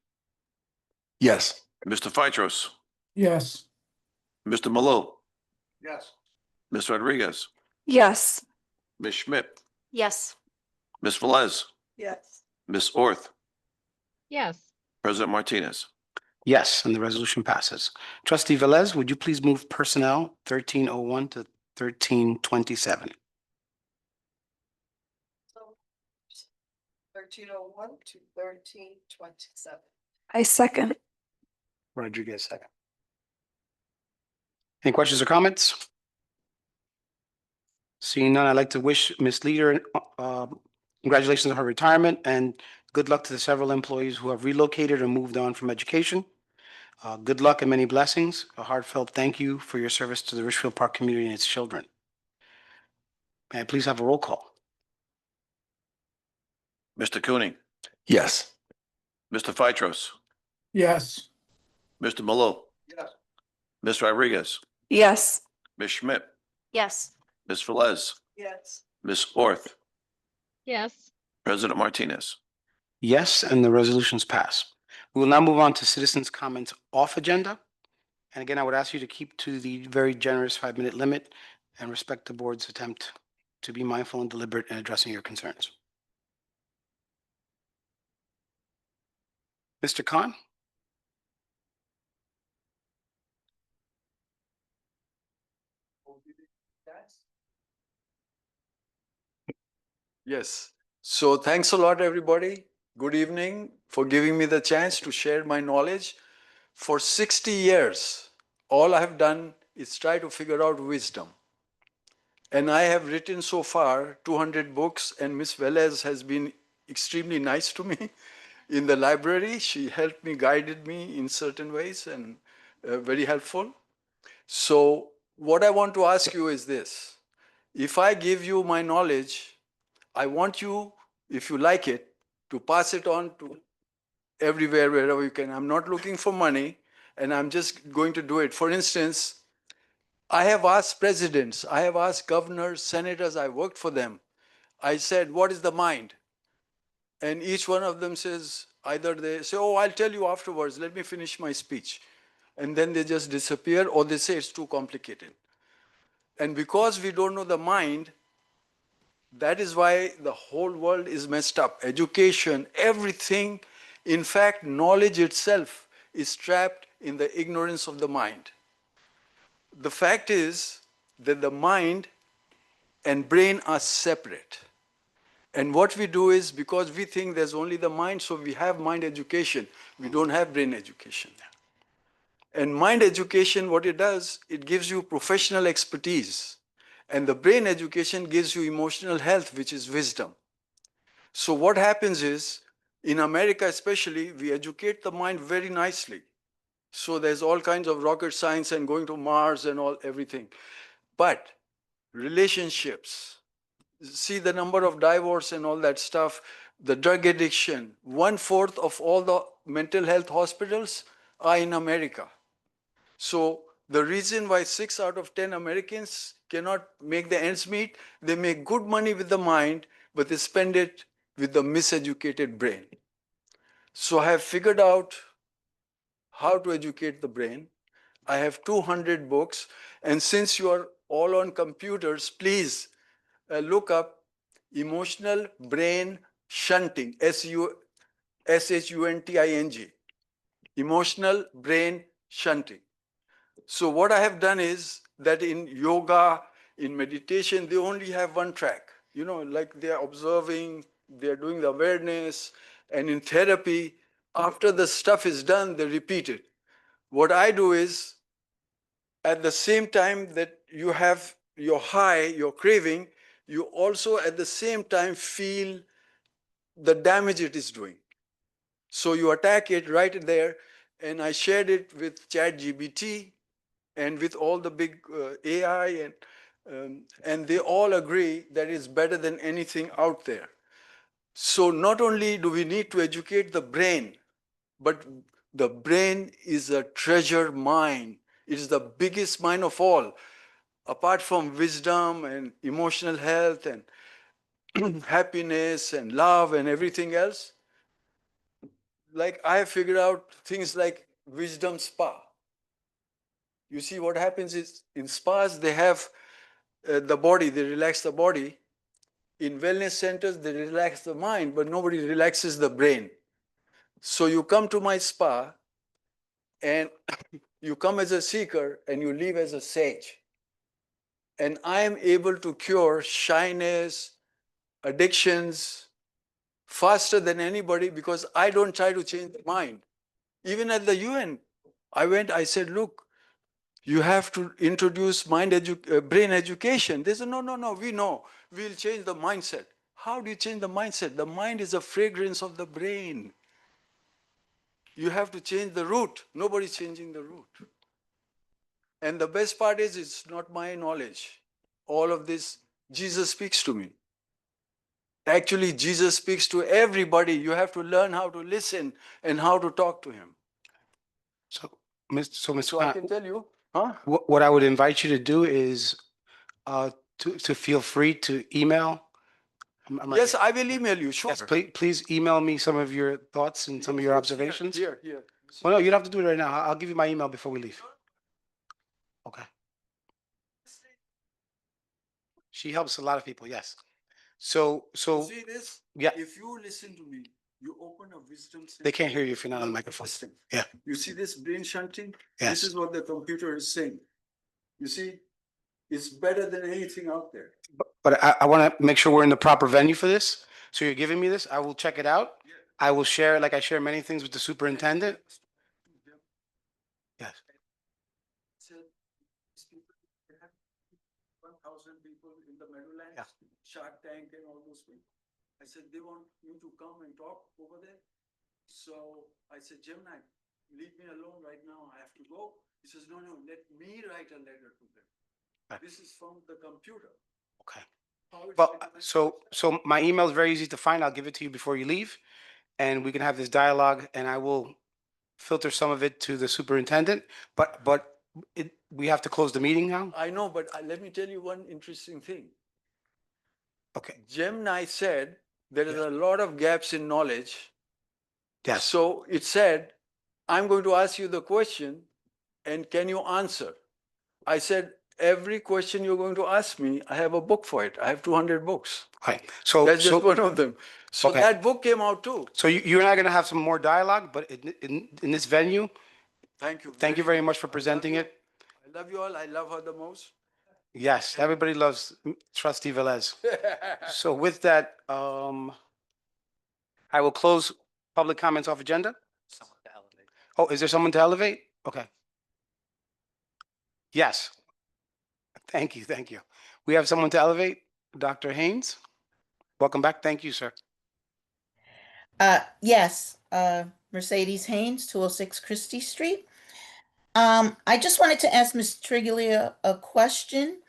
S6: Yes.
S3: Mr. Phytros,
S2: Yes.
S3: Mr. Malou,
S5: Yes.
S3: Ms. Rodriguez,
S11: Yes.
S3: Ms. Schmidt,
S7: Yes.
S3: Ms. Velez,
S8: Yes.
S3: Ms. Orth,
S4: Yes.
S3: President Martinez.
S1: Yes, and the resolution passes. Trustee Velez, would you please move personnel 1301 to 1327?
S8: 1301 to 1327.
S11: I second.
S1: Rodriguez, second. Any questions or comments? Seeing none, I'd like to wish Ms. Leader congratulations on her retirement and good luck to the several employees who have relocated or moved on from education. Good luck and many blessings. A heartfelt thank you for your service to the Richfield Park community and its children. May I please have a roll call?
S3: Mr. Cooney,
S6: Yes.
S3: Mr. Phytros,
S2: Yes.
S3: Mr. Malou,
S5: Yes.
S3: Ms. Rodriguez,
S11: Yes.
S3: Ms. Schmidt,
S7: Yes.
S3: Ms. Velez,
S8: Yes.
S3: Ms. Orth,
S4: Yes.
S3: President Martinez.
S1: Yes, and the resolutions pass. We will now move on to citizens' comments off agenda. And again, I would ask you to keep to the very generous 5-minute limit and respect the board's attempt to be mindful and deliberate in addressing your concerns. Mr. Khan?
S14: Yes. So thanks a lot, everybody. Good evening for giving me the chance to share my knowledge. For 60 years, all I have done is try to figure out wisdom. And I have written so far 200 books, and Miss Velez has been extremely nice to me in the library. She helped me, guided me in certain ways, and very helpful. So what I want to ask you is this. If I give you my knowledge, I want you, if you like it, to pass it on to everywhere, wherever you can. I'm not looking for money, and I'm just going to do it. For instance, I have asked presidents, I have asked governors, senators, I worked for them. I said, what is the mind? And each one of them says, either they say, oh, I'll tell you afterwards, let me finish my speech. And then they just disappear, or they say it's too complicated. And because we don't know the mind, that is why the whole world is messed up. Education, everything, in fact, knowledge itself is trapped in the ignorance of the mind. The fact is that the mind and brain are separate. And what we do is, because we think there's only the mind, so we have mind education. We don't have brain education. And mind education, what it does, it gives you professional expertise. And the brain education gives you emotional health, which is wisdom. So what happens is, in America especially, we educate the mind very nicely. So there's all kinds of rocket science and going to Mars and all everything. But relationships, see the number of divorce and all that stuff, the drug addiction, 1/4 of all the mental health hospitals are in America. So the reason why 6 out of 10 Americans cannot make the ends meet, they make good money with the mind, but they spend it with the miseducated brain. So I have figured out how to educate the brain. I have 200 books, and since you are all on computers, please look up emotional brain shunting, shunting, emotional brain shunting. So what I have done is that in yoga, in meditation, they only have one track. You know, like they are observing, they are doing the awareness, and in therapy, after the stuff is done, they repeat it. What I do is, at the same time that you have your high, your craving, you also at the same time feel the damage it is doing. So you attack it right there, and I shared it with ChatGPT, and with all the big AI and they all agree that it's better than anything out there. So not only do we need to educate the brain, but the brain is a treasure mine. It is the biggest mine of all. Apart from wisdom and emotional health and happiness and love and everything else, like I have figured out things like wisdom spa. You see, what happens is in spas, they have the body, they relax the body. In wellness centers, they relax the mind, but nobody relaxes the brain. So you come to my spa and you come as a seeker and you leave as a sage. And I am able to cure shyness, addictions faster than anybody because I don't try to change the mind. Even at the UN, I said, look, you have to introduce brain education. They said, no, we know. We'll change the mindset. How do you change the mindset? The mind is a fragrance of the brain. You have to change the root. Nobody's changing the root. And the best part is it's not my knowledge. All of this, Jesus speaks to me. Actually, Jesus speaks to everybody. You have to learn how to listen and how to talk to him.
S1: So,
S14: So I can tell you, huh?
S1: what I would invite you to do is to feel free to email. I'm right
S14: Yes,
S1: here.
S14: I will email you, sure.
S1: Yes, please email me some of your thoughts and some of your observations.
S14: Here.
S1: Well, no, you don't have to do it right now. I'll give you my email before we leave. Okay. She helps a lot of people, yes. So,
S14: You see this?
S1: yeah.
S14: If you listen to me, you open a wisdom center.
S1: They can't hear you if you're not on the microphone. Yeah.
S14: You see this brain shunting?
S1: Yes.
S14: This is what the computer is saying. You see, it's better than anything out there.
S1: But I want to make sure we're in the proper venue for this. So you're giving me this. I will check it out. I will share, like I share many things with the superintendent. Yes.
S14: 1,000 people in the Meadowlands,
S1: Yeah.
S14: Shark Tank and all those people. I said, they want me to come and talk over there. So I said, Gemini, leave me alone right now. I have to go. He says, no, let me write a letter to them.
S1: Okay.
S14: This is from the computer.
S1: Okay.
S14: How it's
S1: Well,
S14: recognized.
S1: so my email is very easy to find. I'll give it to you before you leave, and we can have this dialogue, and I will filter some of it to the superintendent. But we have to close the meeting now.
S14: I know, but let me tell you one interesting thing.
S1: Okay.
S14: Gemini said there is
S1: Yes.
S14: a lot of gaps in knowledge.
S1: Yes.
S14: So it said, I'm going to ask you the question and can you answer? I said, every question you're going to ask me, I have a book for it. I have 200 books.
S1: Okay. So
S14: That's just one of them. So
S1: Okay.
S14: that book came out too.
S1: So you and I are going to have some more dialogue, but in this venue,
S14: Thank you.
S1: thank you very much for presenting it.
S14: I love you all. I love her the most.
S1: Yes, everybody loves Trustee Velez. So with that, I will close public comments off agenda.
S9: Someone to elevate.
S1: Oh, is there someone to elevate? Okay. Yes. Thank you. We have someone to elevate. Dr. Haynes, welcome back. Thank you, sir.
S12: Yes, Mercedes Haynes, 206 Christie Street. I just wanted to ask Ms. Triglia a question.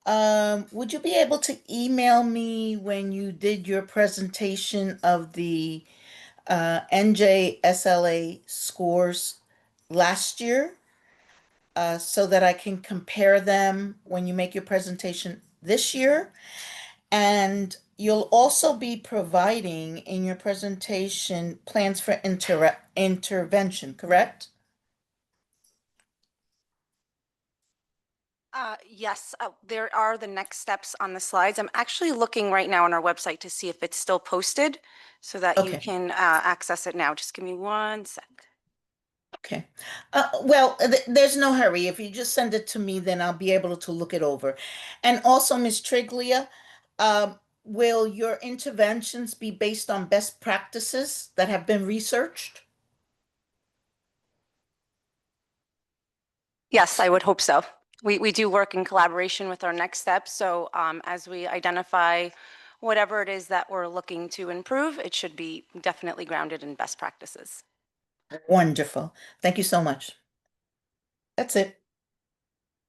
S12: Would you be able to email me when you did your presentation of the NJSLA scores last year, so that I can compare them when you make your presentation this year? And you'll also be providing in your presentation plans for intervention, correct?
S13: Yes, there are the next steps on the slides. I'm actually looking right now on our website to see if it's still posted so that you
S12: Okay.
S13: can access it now. Just give me 1 sec.
S12: Okay. Well, there's no hurry. If you just send it to me, then I'll be able to look it over. And also, Ms. Triglia, will your interventions be based on best practices that have been researched?
S13: Yes, I would hope so. We do work in collaboration with our next steps. So as we identify whatever it is that we're looking to improve, it should be definitely grounded in best practices.
S12: Wonderful. Thank you so much. That's it.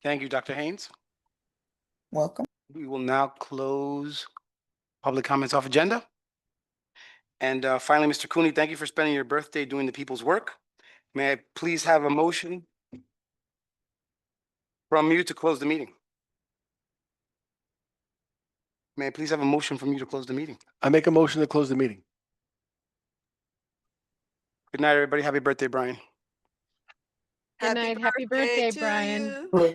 S1: Thank you, Dr. Haynes.
S12: Welcome.
S1: We will now close public comments off agenda. And finally, Mr. Cooney, thank you for spending your birthday doing the people's work. May I please have a motion from you to close the meeting? May I please have a motion from you to close the meeting?
S6: I make a motion to close the meeting.
S1: Good night, everybody. Happy birthday, Brian.
S4: Good night. Happy birthday,
S8: to
S4: Brian.
S8: you.